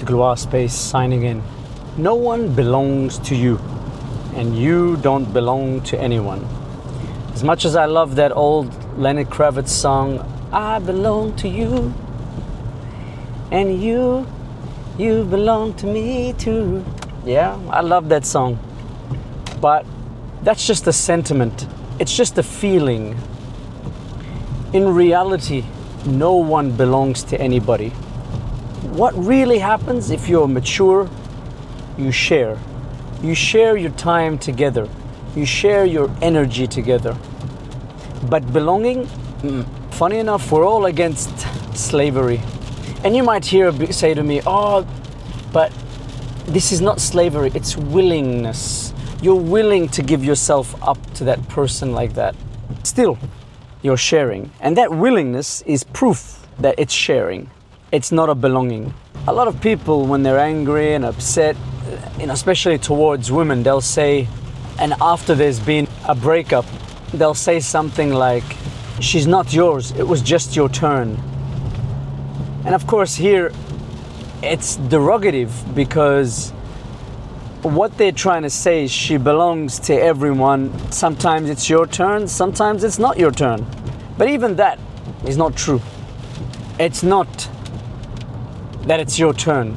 DegloireSpace signing in. No one belongs to you, and you don't belong to anyone. As much as I love that old Lenny Kravitz song, I belong to you, and you belong to me too. Yeah, I love that song. But that's just a sentiment. It's just a feeling. In reality, no one belongs to anybody. What really happens if you're mature, you share. You share your time together. You share your energy together. But belonging, funny enough, we're all against slavery. And you might say to me, oh, but this is not slavery, it's willingness. You're willing to give yourself up to that person like that. Still, you're sharing. And that willingness is proof that it's sharing. It's not a belonging. A lot of people, when they're angry and upset, especially towards women, they'll say, and after there's been a breakup, they'll say something like, she's not yours, it was just your turn. And of course here, it's derogative because what they're trying to say is she belongs to everyone. Sometimes it's your turn, sometimes it's not your turn. But even that is not true. It's not that it's your turn.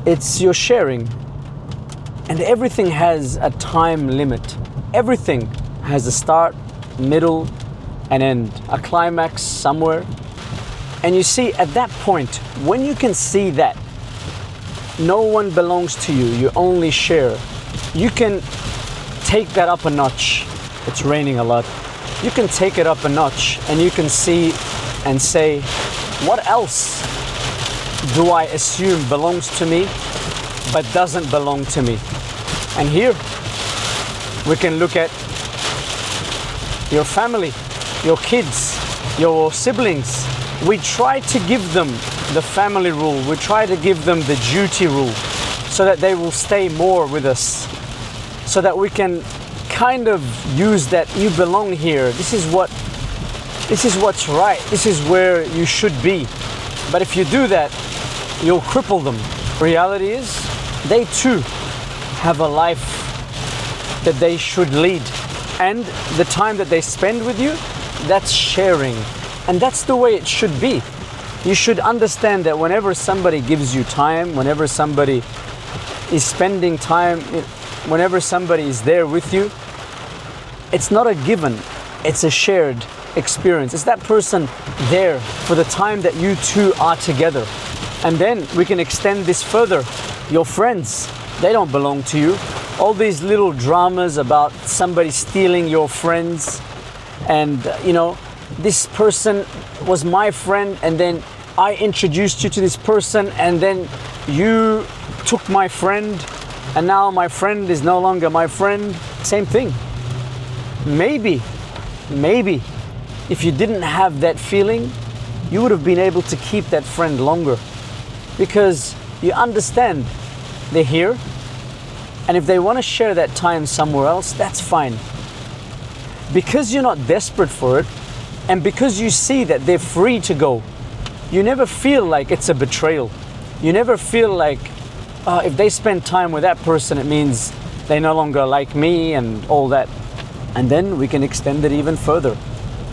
It's your sharing. And everything has a time limit. Everything has a start, middle, and end. A climax somewhere. And you see, at that point, when you can see that no one belongs to you, you only share, you can take that up a notch. It's raining a lot. You can take it up a notch and you can see and say, what else do I assume belongs to me but doesn't belong to me? And here we can look at your family, your kids, your siblings. We try to give them the family rule. We try to give them the duty rule so that they will stay more with us. So that we can kind of use that you belong here. This is what's right. This is where you should be. But if you do that, you'll cripple them. Reality is, they too have a life that they should lead. And the time that they spend with you, that's sharing. And that's the way it should be. You should understand that whenever somebody gives you time, whenever somebody is spending time, whenever somebody is there with you, it's not a given, it's a shared experience. It's that person there for the time that you two are together. And then we can extend this further. Your friends, they don't belong to you. All these little dramas about somebody stealing your friends and, this person was my friend and then I introduced you to this person and then you took my friend and now my friend is no longer my friend. Same thing. Maybe if you didn't have that feeling, you would have been able to keep that friend longer because you understand they're here, and if they want to share that time somewhere else, that's fine. Because you're not desperate for it, and because you see that they're free to go, you never feel like it's a betrayal. You never feel like, if they spend time with that person, it means they no longer like me and all that. And then we can extend it even further.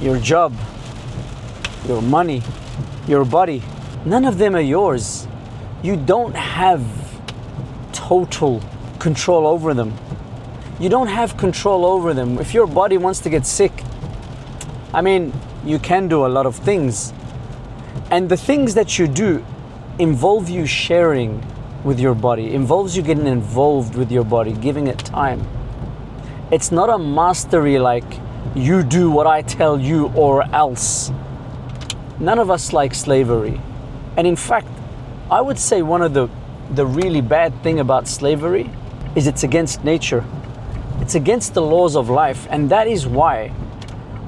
Your job, your money, your body, none of them are yours. You don't have total control over them. You don't have control over them. If your body wants to get sick, you can do a lot of things. And the things that you do involve you sharing with your body, involves you getting involved with your body, giving it time. It's not a mastery like you do what I tell you or else. None of us like slavery. And in fact, I would say one of the really bad thing about slavery is it's against nature. It's against the laws of life. And that is why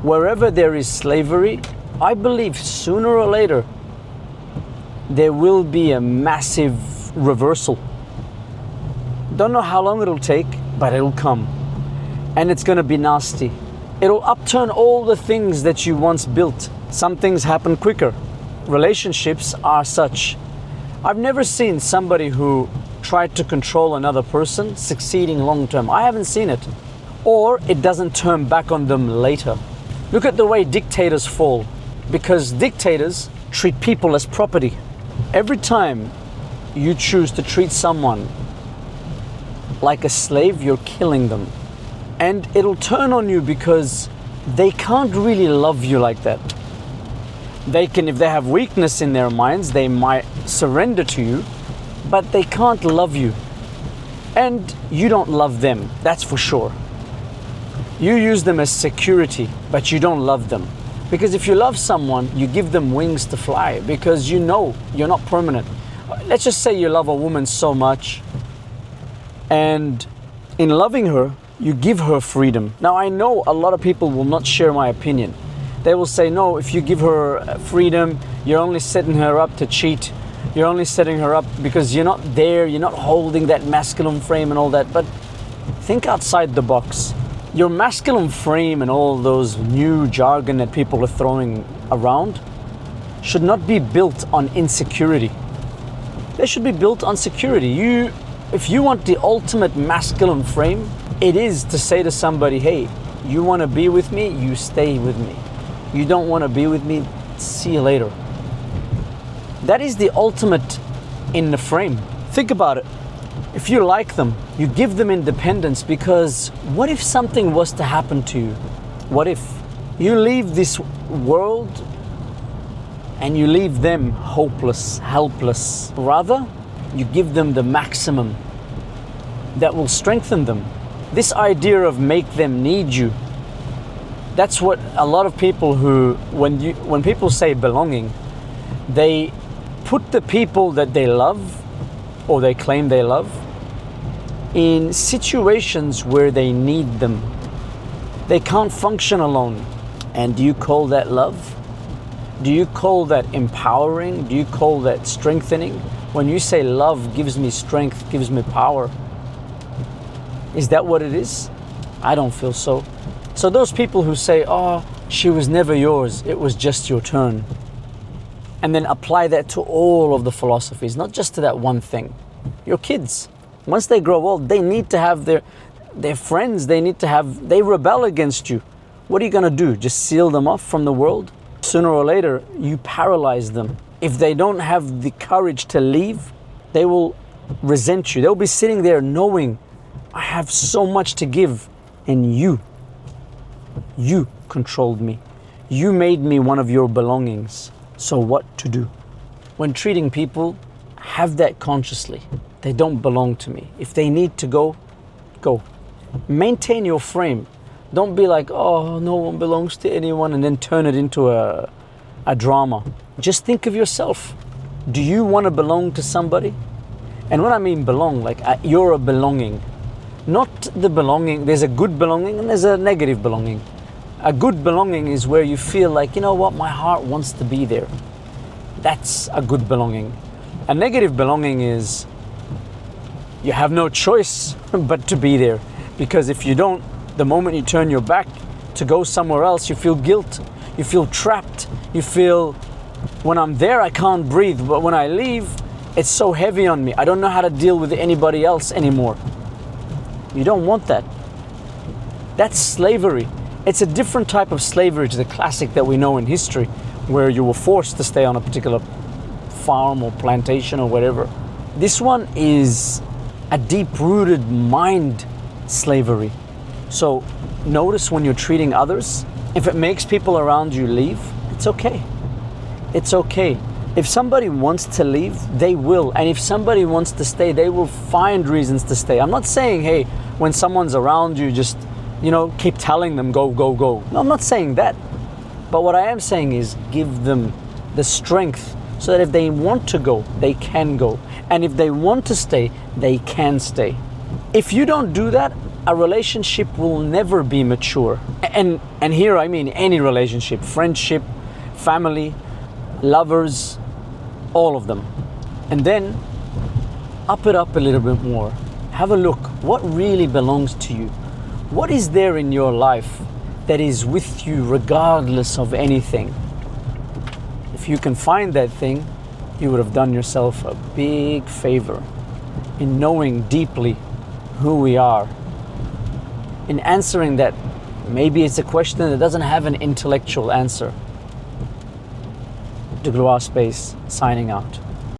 wherever there is slavery, I believe sooner or later there will be a massive reversal. Don't know how long it'll take, but it'll come. And it's gonna be nasty. It'll upturn all the things that you once built. Some things happen quicker. Relationships are such. I've never seen somebody who tried to control another person succeeding long term. I haven't seen it. Or it doesn't turn back on them later. Look at the way dictators fall, because dictators treat people as property. Every time you choose to treat someone like a slave, you're killing them. And it'll turn on you because they can't really love you like that. They can, if they have weakness in their minds, they might surrender to you, but they can't love you. And you don't love them, that's for sure. You use them as security, but you don't love them. Because if you love someone, you give them wings to fly, because you know you're not permanent. Let's just say you love a woman so much, and in loving her, you give her freedom. Now, I know a lot of people will not share my opinion. They will say, no, if you give her freedom, you're only setting her up to cheat. You're only setting her up because you're not there, you're not holding that masculine frame and all that. But think outside the box. Your masculine frame and all those new jargon that people are throwing around should not be built on insecurity. They should be built on security. If you want the ultimate masculine frame, it is to say to somebody, hey, you want to be with me, you stay with me. You don't want to be with me, see you later. That is the ultimate in the frame. Think about it. If you like them, you give them independence, because what if something was to happen to you? What if you leave this world and you leave them hopeless, helpless? Rather, you give them the maximum that will strengthen them. This idea of make them need you, that's what a lot of people who, when people say belonging, they put the people that they love or they claim they love in situations where they need them. They can't function alone. And do you call that love? Do you call that empowering? Do you call that strengthening? When you say love gives me strength, gives me power, is that what it is? I don't feel so. So those people who say, oh, she was never yours, it was just your turn, and then apply that to all of the philosophies, not just to that one thing. Your kids, once they grow old, they need to have their friends, they rebel against you. What are you going to do? Just seal them off from the world? Sooner or later, you paralyze them. If they don't have the courage to leave, they will resent you. They'll be sitting there knowing, I have so much to give, and you controlled me. You made me one of your belongings. So what to do? When treating people, have that consciously. They don't belong to me. If they need to go, go. Maintain your frame. Don't be like, oh, no one belongs to anyone, and then turn it into a drama. Just think of yourself. Do you want to belong to somebody? And when I mean belong, like you're a belonging. Not the belonging, there's a good belonging and there's a negative belonging. A good belonging is where you feel like, you know what, my heart wants to be there. That's a good belonging. A negative belonging is you have no choice but to be there. Because if you don't, the moment you turn your back to go somewhere else, you feel guilt, you feel trapped, you feel, when I'm there I can't breathe, but when I leave, it's so heavy on me. I don't know how to deal with anybody else anymore. You don't want that. That's slavery. It's a different type of slavery to the classic that we know in history, where you were forced to stay on a particular farm or plantation or whatever. This one is a deep-rooted mind slavery. So notice when you're treating others, if it makes people around you leave, it's okay. It's okay. If somebody wants to leave, they will. And if somebody wants to stay, they will find reasons to stay. I'm not saying, hey, when someone's around you, just, keep telling them, go, go, go. No, I'm not saying that. But what I am saying is give them the strength so that if they want to go, they can go. And if they want to stay, they can stay. If you don't do that, a relationship will never be mature. And here I mean any relationship, friendship, family, lovers, all of them. And then up it up a little bit more. Have a look. What really belongs to you? What is there in your life that is with you regardless of anything? If you can find that thing, you would have done yourself a big favor in knowing deeply who we are, in answering that. Maybe it's a question that doesn't have an intellectual answer. DegloireSpace signing out.